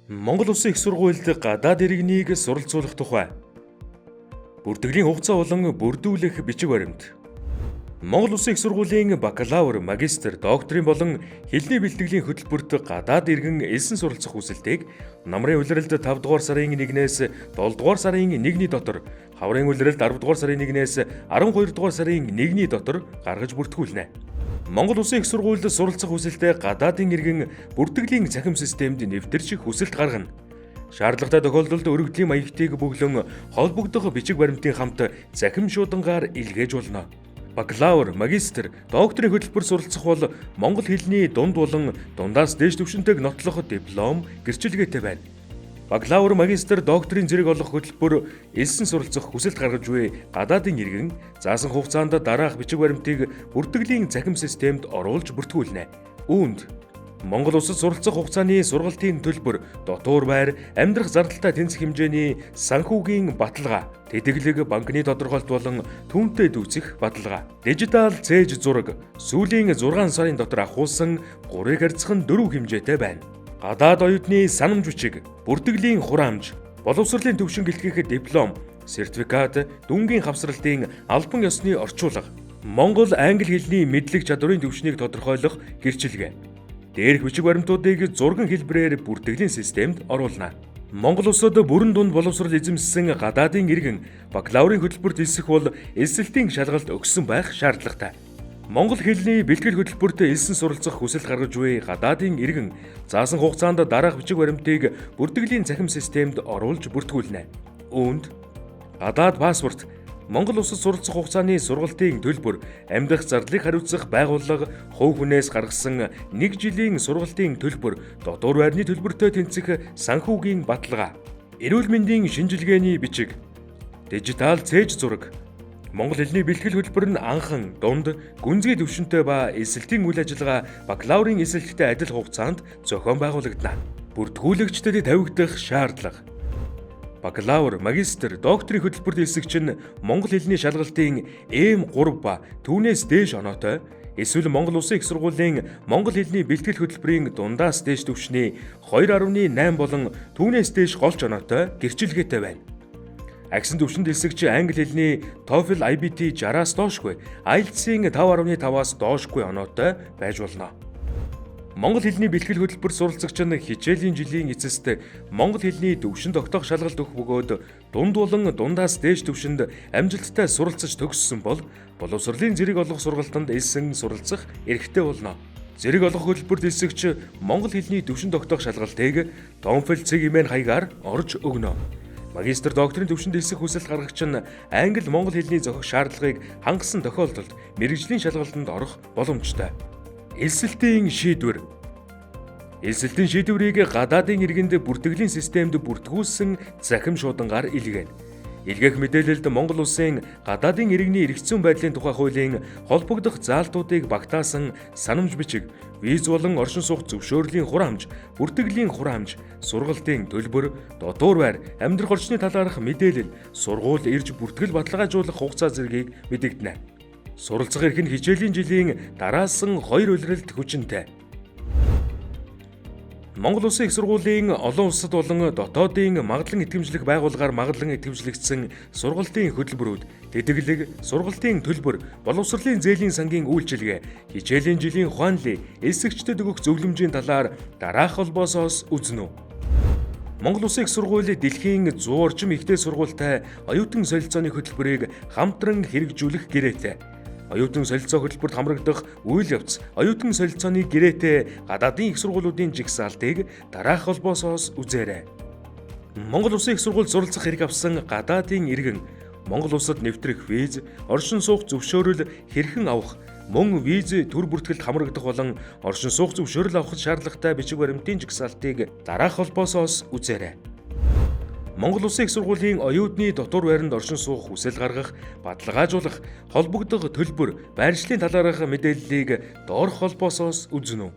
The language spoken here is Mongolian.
Монгол Улсын их сургуульд гадаад иргэнийг суралцуулах тухай. Бүртгэлийн хугацаа болон бүрдүүлэх бичиг баримт. Монгол Улсын их сургуулийн бакалавр, магистр, докторийн болон хэлний бэлтгэлийн хөтөлбөрт гадаад иргэн элсэн суралцах хүсэлтийг намрын улиралд 5 дугаар сарын 1-ээс 7 дугаар сарын 1-ний дотор, хаврын улиралд 10 дугаар сарын 1-ээс 12 дугаар сарын 1-ний дотор гаргаж бүртгүүлнэ. Монгол Улсын их сургуульд суралцах хүсэлтэд гадаадын иргэн бүртгэлийн цахим системд нэвтэрч хүсэлт гаргана. Шаардлагатай тохиолдолд өргөдлийн маягтыг бөглөн холбогдох бичиг баримтын хамт цахим шуудангаар илгээж болно. Бакалавр, магистр, докторийн хөтөлбөр суралцах бол монгол хэлний дунд болон дундаас дээш түвшинтэйг нотлох диплом, гэрчилгээтэй байна. Бакалавр, магистр, докторийн зэрэг олох хөтөлбөр элсэн суралцах хүсэлт гаргаж буй гадаадын иргэн заасан хугацаанд дараах бичиг баримтыг бүртгэлийн цахим системд оруулж бүртгүүлнэ. Үүнд Монгол Улсад суралцах хугацааны сургалтын төлбөр, дотуур байр, амьдрах зардалтай тэнцэх хэмжээний санхүүгийн баталгаа, тэтгэлэг, банкны тодорхойлт болон түүнтэй дүүцэх баталгаа, дижитал цээж зураг, сүүлийн 6 сарын дотор авахулсан 3-ыг харьцах нь 4 хэмжээтэй байна. Гадаад оюутны санамж бичиг, бүртгэлийн хураамж, боловсролын төвшин гэлтгэх диплом, сертификат, дүнгийн хавсралтын албан ёсны орчуулга, Монгол англи хэлний мэдлэг чадварын төвшнийг тодорхойлох гэрчилгээ. Дээрх бичиг баримтуудыг зурган хэлбэрээр бүртгэлийн системд оруулна. Монгол Улсад бүрэн дунд боловсрол эзэмссэн гадаадын иргэн бакалаврын хөтөлбөрт элсэх бол элсэлтийн шалгалт өгсөн байх шаардлагатай. Монгол хэлний бэлтгэл хөтөлбөрт элсэн суралцах хүсэлт гаргаж буй гадаадын иргэн заасан хугацаанд дараах бичиг баримтыг бүртгэлийн цахим системд оруулж бүртгүүлнэ. Үүнд гадаад паспорт, Монгол Улсад суралцах хугацааны сургалтын төлбөр, амьдрах зардлыг хариуцах байгууллага, хувь хүнээс гаргасан 1 жилийн сургалтын төлбөр, дотуур байрны төлбөртэй тэнцэх санхүүгийн баталгаа, эрүүл мэндийн шинжилгээний бичиг, дижитал цээж зураг, Монгол хэлний бэлтгэл хөтөлбөр нь анхан, дунд, гүнзгий түвшинтэй ба эсэлтийн үйл ажиллагаа бакалаврын эсэлттэй адил хугацаанд зохион байгуулагдана. Бүртгүүлэгчдэд тавигдах шаардлага. Бакалавр, магистр, докторийн хөтөлбөрт элсэгч нь монгол хэлний шалгалтын М3 ба түүнээс дээш оноотой, эсвэл Монгол Улсын их сургуулийн монгол хэлний бэлтгэл хөтөлбөрийн дундаас дээш түвшний 2.8 болон түүнээс дээш голч оноотой гэрчилгээтэй байна. Агсан түвшинд элсэгч англи хэлний TOEFL IBT 60-аас доошгүй, IELTS-ийн 5.5-аас доошгүй оноотой байж болно. Монгол хэлний бэлтгэл хөтөлбөр суралцагч нь хичээлийн жилийн эцэст монгол хэлний төвшин тогтоох шалгалт өгөх бөгөөд дунд болон дундаас дээш төвшинд амжилттай суралцаж төгссөн бол боловсролын зэрэг олох сургалтанд элсэн суралцах эрхтэй болно. Зэрэг олох хөтөлбөрт элсэгч монгол хэлний төвшин тогтоох шалгалтыг TOEFL цэг хэмээн хаягаар орж өгнө. Магистр, докторийн төвшөнд элсэх хүсэлт гаргагч нь англи, монгол хэлний зохих шаардлагыг хангасан тохиолдолд мэргэжлийн шалгалтанд орох боломжтой. Элсэлтийн шийдвэр. Элсэлтийн шийдвэрийг гадаадын иргэнд бүртгэлийн системд бүртгүүлсэн цахим шуудангаар илгээнэ. Илгээх мэдээлэлд Монгол Улсын гадаадын иргэний эрх зүйн байдлын тухай хуулийн холбогдох заалтуудыг багтаасан санамж бичиг, виз болон оршин суух зөвшөөрлийн хураамж, бүртгэлийн хураамж, сургалтын төлбөр, дотуур байр, амьдрах орчны талаарх мэдээлэл, сургууль ирж бүртгэл баталгаажуулах хугацаа зэргийг мэдэгдэнэ. Суралцах эрх нь хичээлийн жилийн дараасан 2 улиралд хүчинтэй. Монгол Улсын их сургуулийн олон улсад болон дотоодын магадлан итгэмжлэх байгууллагаар магадлан итгэмжлэгдсэн сургалтын хөтөлбөрүүд, тэтгэлэг, сургалтын төлбөр, боловсролын зээлийн сангийн үйлчилгээ, хичээлийн жилийн ухаанлын, элсэгчдэд өгөх зөвлөмжийн талаар дараах холбоосоос үзнэ. Монгол Улсын их сургууль дэлхийн 100 орчим ихтэй сургуультай оюутан солилцооны хөтөлбөрийг хамтран хэрэгжүүлэх гэрээтэй. Оюутан солилцоо хөтөлбөрт хамрагдах үйл явц, оюутан солилцооны гэрээтэй гадаадын их сургуулиудын жигсаалтыг дараах холбоосоос үзээрэй. Монгол Улсын их сургуульд суралцах хэрэг авсан гадаадын иргэн Монгол Улсад нэвтрэх виз, оршин суух зөвшөөрөл хэрхэн авах, мөн виз төр бүртгэлд хамрагдах болон оршин суух зөвшөөрөл авахд шаардлагатай бичиг баримтын жигсаалтыг дараах холбоосоос үзээрэй. Монгол Улсын их сургуулийн оюутны дотуур байранд оршин суух хүсэл гаргах, баталгаажуулах, холбогдох төлбөр, байршлын талаарх мэдээллийг доорх холбоосоос үзнэ.